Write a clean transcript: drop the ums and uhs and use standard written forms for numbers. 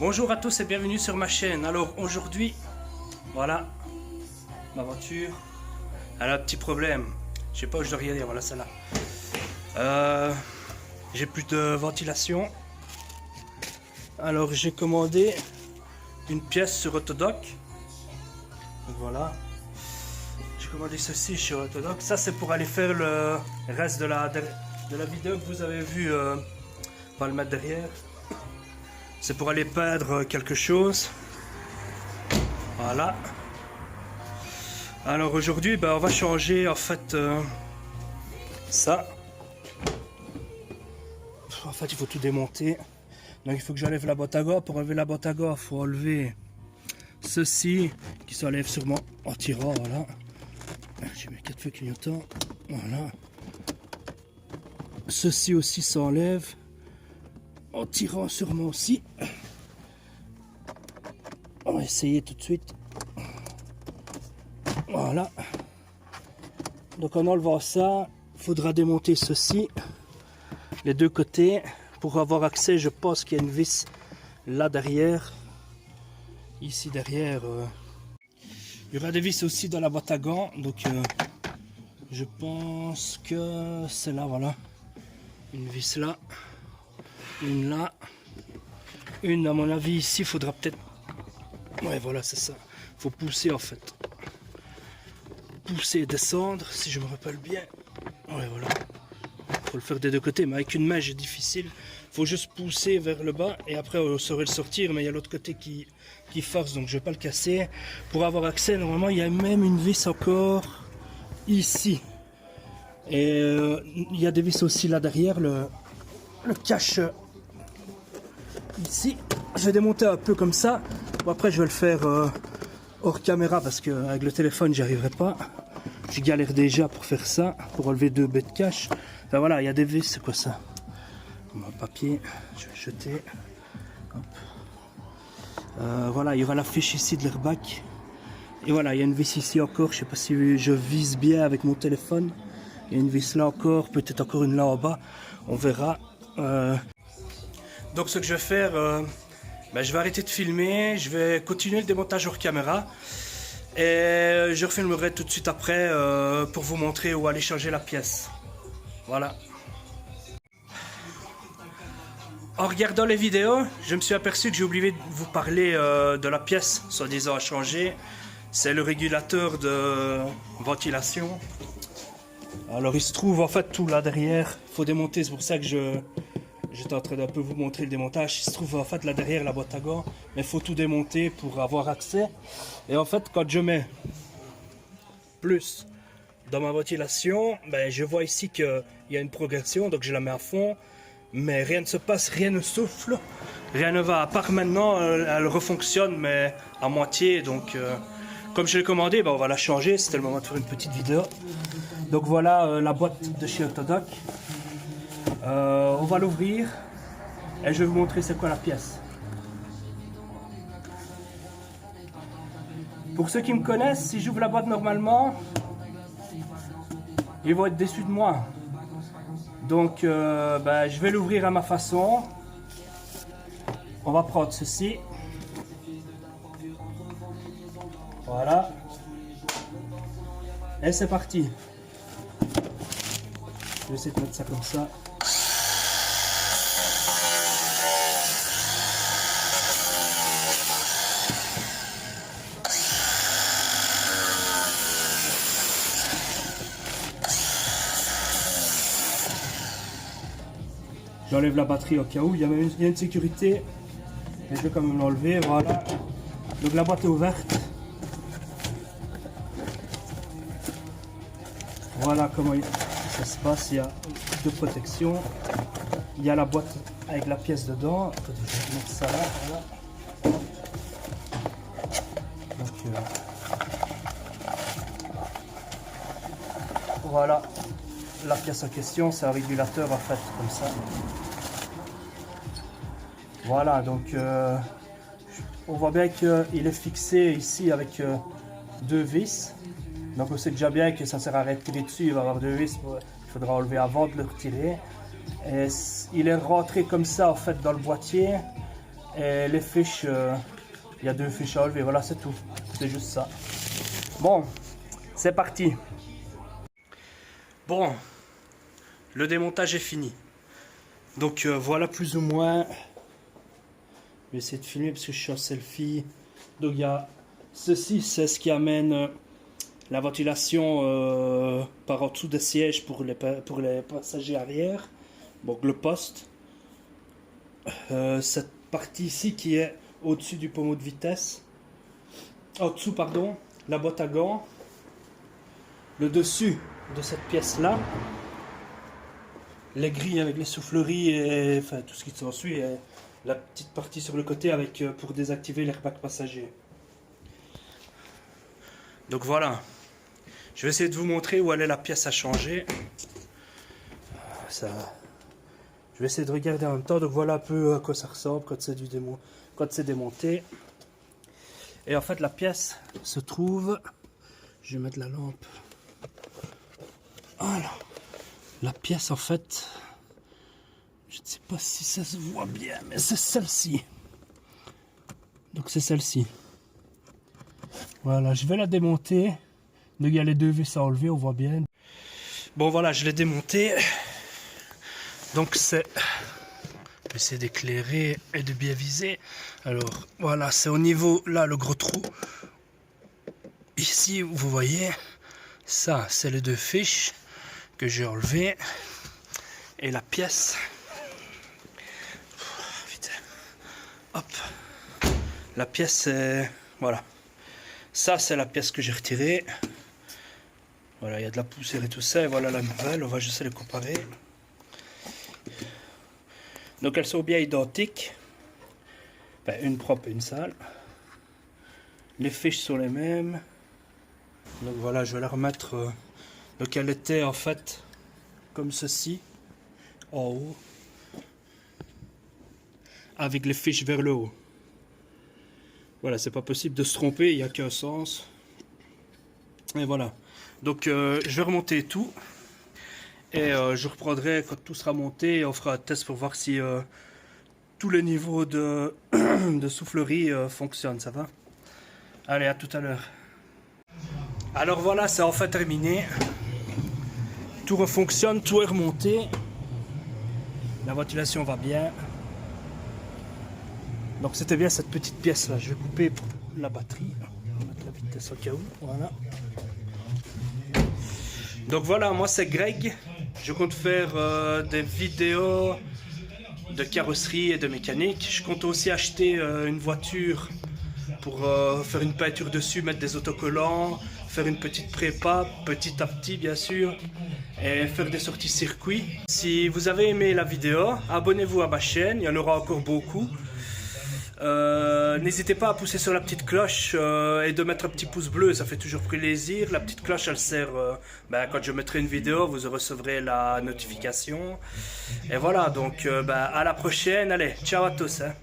Bonjour à tous et bienvenue sur ma chaîne. Alors aujourd'hui, voilà, ma voiture, elle a un petit problème. Je sais pas où je dois regarder, voilà celle-là. J'ai plus de ventilation. Alors j'ai commandé une pièce sur Autodoc. Donc voilà. J'ai commandé ceci sur Autodoc. Ça c'est pour aller faire le reste de la vidéo que vous avez vu. On va le mettre derrière. C'est pour aller peindre quelque chose. Voilà. Alors aujourd'hui, on va changer en fait ça. En fait, il faut tout démonter. Donc il faut que j'enlève la boîte à gants. Pour enlever la boîte à gants, il faut enlever ceci qui s'enlève sûrement en tirant. Voilà. J'ai mes 4 feux clignotants. Voilà. Ceci aussi s'enlève en tirant sûrement aussi. On va essayer tout de suite. Voilà. Donc en enlevant ça, il faudra démonter ceci, les deux côtés. Pour avoir accès, je pense qu'il y a une vis là derrière. Ici derrière. Il y aura des vis aussi dans la boîte à gants. Donc je pense que c'est là, voilà. Une vis là. Une là. Une à mon avis ici, il faudra peut-être... Ouais, voilà, c'est ça. Faut pousser en fait. Pousser et descendre, si je me rappelle bien. Ouais, voilà. Faut le faire des deux côtés, mais avec une main, c'est difficile. Faut juste pousser vers le bas et après on saurait le sortir, mais il y a l'autre côté qui force, donc je vais pas le casser. Pour avoir accès, normalement, il y a même une vis encore ici. Et il y a des vis aussi là derrière, le cache ici. Je vais démonter un peu comme ça. Bon, après, je vais le faire hors caméra parce qu'avec le téléphone, j'y arriverai pas. Je galère déjà pour faire ça, pour enlever deux baies de cache. Enfin voilà, il y a des vis, c'est quoi ça? Un papier, je vais jeter. Voilà, il y aura la fiche ici de l'airbag. Et voilà, il y a une vis ici encore, je sais pas si je vise bien avec mon téléphone. Il y a une vis là encore, peut-être encore une là en bas, on verra. Donc ce que je vais faire, je vais arrêter de filmer, je vais continuer le démontage hors caméra. Et je refilmerai tout de suite après pour vous montrer où aller changer la pièce. Voilà. En regardant les vidéos, je me suis aperçu que j'ai oublié de vous parler de la pièce soi-disant à changer. C'est le régulateur de ventilation. Alors il se trouve en fait tout là derrière. Il faut démonter, c'est pour ça que j'étais en train d'un peu vous montrer le démontage. Il se trouve en fait là derrière la boîte à gants. Mais il faut tout démonter pour avoir accès. Et en fait quand je mets plus dans ma ventilation, je vois ici qu'il y a une progression. Donc je la mets à fond. Mais rien ne se passe, rien ne souffle. Rien ne va. À part maintenant, elle refonctionne mais à moitié. Donc comme je l'ai commandé, on va la changer. C'était le moment de faire une petite vidéo. Donc voilà la boîte de chez Autodoc. On va l'ouvrir et je vais vous montrer c'est quoi la pièce. Pour ceux qui me connaissent, si j'ouvre la boîte normalement, ils vont être déçus de moi. Donc je vais l'ouvrir à ma façon. On va prendre ceci. Voilà. Et c'est parti. Je vais essayer de mettre ça comme ça. J'enlève la batterie au cas où, il y a une sécurité. Mais je vais quand même l'enlever, voilà. Donc la boîte est ouverte. Voilà comment ça se passe, il y a deux protections. Il y a la boîte avec la pièce dedans. Attendez, je vais mettre ça là, voilà. Donc, voilà la pièce en question, c'est un régulateur en fait, comme ça. Voilà, donc on voit bien qu'il est fixé ici avec deux vis. Donc on sait déjà bien que ça sert à rien de tirer dessus, il va y avoir deux vis, il faudra enlever avant de le retirer. Et il est rentré comme ça en fait dans le boîtier. Et les fiches, il y a 2 fiches à enlever, voilà c'est tout. C'est juste ça. Bon, c'est parti. Bon, le démontage est fini. Donc voilà plus ou moins. Je vais essayer de filmer parce que je suis en selfie. Donc il y a ceci, c'est ce qui amène la ventilation par en dessous des sièges pour les passagers arrière. Donc le poste. Cette partie ici qui est au-dessus du pommeau de vitesse. En-dessous, pardon, la boîte à gants. Le dessus de cette pièce-là. Les grilles avec les souffleries et enfin tout ce qui s'ensuit. Et la petite partie sur le côté avec pour désactiver l'airbag passager. Donc voilà. Je vais essayer de vous montrer où elle est la pièce à changer. Ça... Je vais essayer de regarder en même temps. Donc voilà un peu à quoi ça ressemble quand c'est démonté. Et en fait la pièce se trouve... Je vais mettre la lampe. Voilà. La pièce en fait... Je ne sais pas si ça se voit bien, mais c'est celle-ci. Donc c'est celle-ci. Voilà, je vais la démonter. Donc il y a les 2 vis à enlever, on voit bien. Bon voilà, je l'ai démonté. Donc c'est... Je vais essayer d'éclairer et de bien viser. Alors voilà, c'est au niveau, là le gros trou. Ici, vous voyez, ça c'est les 2 fiches que j'ai enlevées. Et la pièce... Hop. La pièce est... Voilà. Ça c'est la pièce que j'ai retirée. Voilà, il y a de la poussière et tout ça. Et voilà la nouvelle, on va juste les comparer. Donc elles sont bien identiques. Enfin, une propre et une sale. Les fiches sont les mêmes. Donc voilà, je vais la remettre. Donc elle était en fait comme ceci, en haut. Avec les fiches vers le haut. Voilà, c'est pas possible de se tromper, il n'y a qu'un sens. Et voilà. Donc je vais remonter tout. Et je reprendrai quand tout sera monté et on fera un test pour voir si tous les niveaux de, de soufflerie fonctionnent, ça va? Allez, à tout à l'heure. Alors voilà, c'est enfin terminé. Tout refonctionne, tout est remonté. La ventilation va bien. Donc c'était bien cette petite pièce là. Je vais couper pour la batterie. On va mettre la vitesse au cas où. Voilà. Donc voilà, moi c'est Greg. Je compte faire des vidéos de carrosserie et de mécanique. Je compte aussi acheter une voiture pour faire une peinture dessus, mettre des autocollants, faire une petite prépa, petit à petit bien sûr, et faire des sorties circuit. Si vous avez aimé la vidéo, abonnez-vous à ma chaîne, il y en aura encore beaucoup. N'hésitez pas à pousser sur la petite cloche et de mettre un petit pouce bleu, ça fait toujours plaisir. La petite cloche elle sert quand je mettrai une vidéo, vous recevrez la notification. Et voilà, donc à la prochaine, allez, ciao à tous hein.